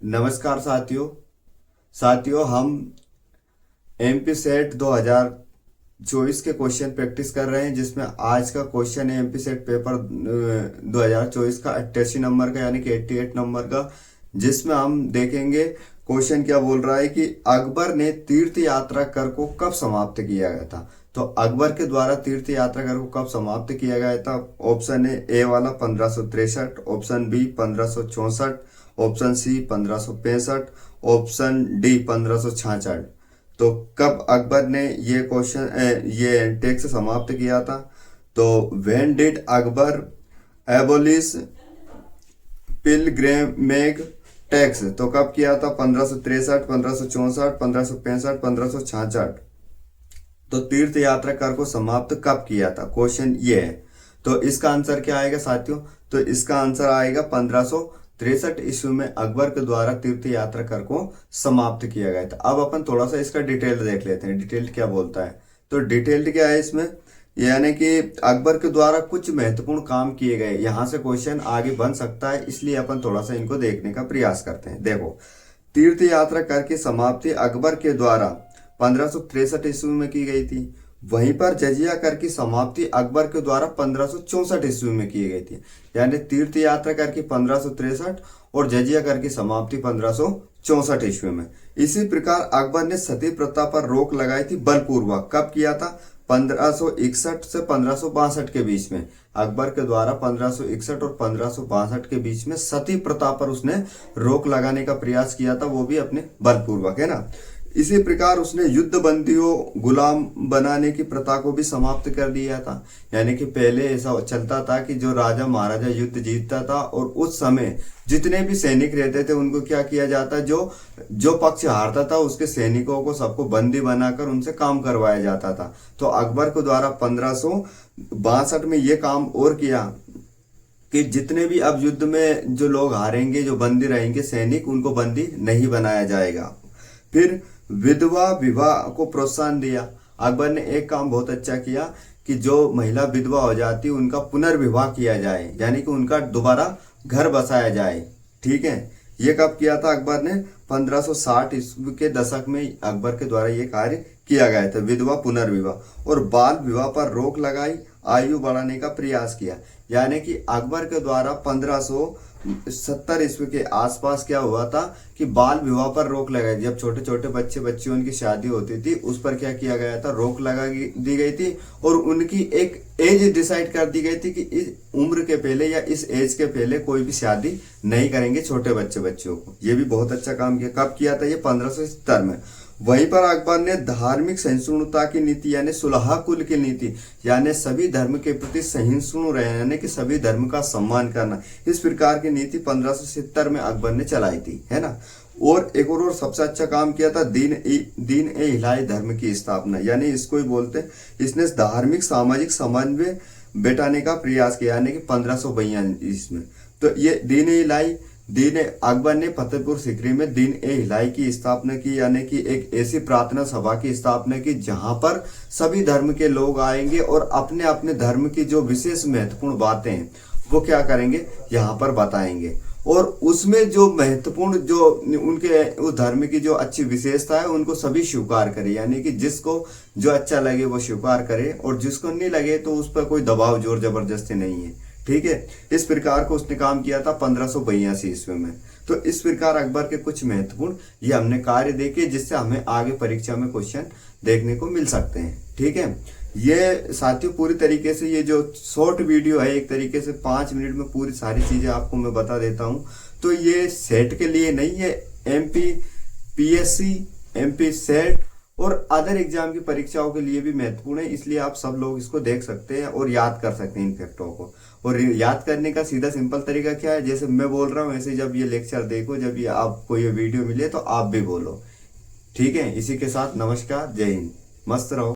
नमस्कार साथियों। हम एमपी सेट 2024 के क्वेश्चन प्रैक्टिस कर रहे हैं, जिसमें आज का क्वेश्चन है एमपी सेट पेपर 2024 का 88 नंबर का, यानी कि 88 नंबर का, जिसमें हम देखेंगे क्वेश्चन क्या बोल रहा है कि अकबर ने तीर्थ यात्रा कर को कब समाप्त किया गया था। तो अकबर के द्वारा तीर्थ यात्रा कर को कब समाप्त किया गया था। ऑप्शन ए वाला 1563, option B 1564, option C 1565, option D 1566। तो कब अकबर ने ये टैक्स समाप्त किया था। तो when did Akbar abolish pilgrimage tax. तो कब किया था, 1563, 1564, 1565, 1566। तो तीर्थ यात्रा कर को समाप्त कब किया था, क्वेश्चन ये है। तो इसका आंसर क्या आएगा साथियों। तो इसका आंसर आएगा 1563 ईस्वी में अकबर के द्वारा तीर्थ यात्रा कर को समाप्त किया गया था। अब अपन थोड़ा सा इसका डिटेल देख लेते हैं, डिटेल्ड क्या बोलता है। तो डिटेल्ड क्या है इसमें, यानी कि अकबर के द्वारा कुछ महत्वपूर्ण काम किए गए। यहां से क्वेश्चन आगे बन सकता है, इसलिए अपन थोड़ा सा इनको देखने का प्रयास करते हैं। देखो, तीर्थ यात्रा कर की समाप्ति अकबर के द्वारा 1563 ईस्वी में की गई थी। वहीं पर जजिया कर की समाप्ति अकबर के द्वारा 1564 ईस्वी में की गई थी। यानी तीर्थ यात्रा कर की 1563 और जजिया कर की समाप्ति 1564 ईस्वी में। इसी प्रकार अकबर ने सती प्रथा पर रोक लगाई थी बलपूर्वक। कब किया था, 1561 से 1562 के बीच में। अकबर के द्वारा 1561 और 1562 के बीच में सती प्रथा पर उसने रोक लगाने का प्रयास किया था, वो भी अपने बलपूर्वक, है ना। इसी प्रकार उसने युद्ध बंदियों गुलाम बनाने की प्रथा को भी समाप्त कर दिया था। यानी कि पहले ऐसा चलता था कि जो राजा महाराजा युद्ध जीतता था और उस समय जितने भी सैनिक रहते थे उनको क्या किया जाता, जो पक्ष हारता था उसके सैनिकों को सबको बंदी बनाकर उनसे काम करवाया जाता था। तो अकबर के द्वारा 1562 में ये काम और किया कि जितने भी अब युद्ध में जो लोग हारेंगे, जो बंदी रहेंगे सैनिक, उनको बंदी नहीं बनाया जाएगा। फिर विधवा विवाह को प्रोत्साहन दिया। अकबर ने एक काम बहुत अच्छा किया कि जो महिला विधवा हो जाती उनका पुनर्विवाह किया जाए, यानी कि उनका दोबारा घर बसाया जाए। ठीक है, ये कब किया था अकबर ने, 1560 ईस्वी के दशक में अकबर के द्वारा ये कार्य किया गया था, विधवा पुनर्विवाह। और बाल विवाह पर रोक लगाई, आयु बढ़ाने का प्रयास किया। यानी कि अकबर के द्वारा 1570 ईस्वी के आसपास क्या हुआ था कि बाल विवाह पर रोक लगाई। जब छोटे छोटे बच्चे बच्चियों की शादी होती थी उस पर क्या किया गया था, रोक लगा दी गई थी। और उनकी एक एज डिसाइड कर दी गई थी कि इस उम्र के पहले या इस एज के पहले कोई भी शादी नहीं करेंगे छोटे बच्चे बच्चियों को। ये भी बहुत अच्छा काम किया। कब किया था, ये 1570 में। वहीं पर अकबर ने धार्मिक सहिष्णुता की नीति, यानी सुलह कुल की नीति, यानी सभी धर्म के प्रति सहिष्णु रहना, यानी कि सभी धर्म का सम्मान करना, इस प्रकार की नीति 1570 में अकबर ने चलाई थी, है ना। और एक और सबसे अच्छा काम किया था, दीन ए इलाही धर्म की स्थापना, यानी इसको ही बोलते हैं, इसने धार्मिक सामाजिक समन्वय बैठाने का प्रयास किया, यानी कि 1542 में। तो ये अकबर ने फतेहपुर सीकरी में दीन ए इलाही की स्थापना की, यानी कि एक ऐसी प्रार्थना सभा की स्थापना की जहां पर सभी धर्म के लोग आएंगे और अपने अपने धर्म की जो विशेष महत्वपूर्ण बातें हैं वो क्या करेंगे, यहाँ पर बताएंगे। और उसमें जो महत्वपूर्ण जो उनके उस धर्म की जो अच्छी विशेषता है उनको सभी स्वीकार करे, यानी कि जिसको जो अच्छा लगे वो स्वीकार करे और जिसको नहीं लगे तो उस पर कोई दबाव जोर जबरदस्ती नहीं है। ठीक है, इस प्रकार को उसने काम किया था 1582 ईस्वी में। तो इस प्रकार अकबर के कुछ महत्वपूर्ण ये हमने कार्य देखे, जिससे हमें आगे परीक्षा में क्वेश्चन देखने को मिल सकते हैं। ठीक है, ये साथियों पूरी तरीके से ये जो शॉर्ट वीडियो है, एक तरीके से 5 मिनट में पूरी सारी चीजें आपको मैं बता देता हूं। तो ये सेट के लिए नहीं है, एमपी पीएससी, एमपी सेट और अदर एग्जाम की परीक्षाओं के लिए भी महत्वपूर्ण है। इसलिए आप सब लोग इसको देख सकते हैं और याद कर सकते हैं इन फैक्टों को। और याद करने का सीधा सिंपल तरीका क्या है, जैसे मैं बोल रहा हूँ ऐसे जब ये लेक्चर देखो, जब ये आपको ये वीडियो मिले तो आप भी बोलो। ठीक है, इसी के साथ नमस्कार, जय हिंद, मस्त रहो।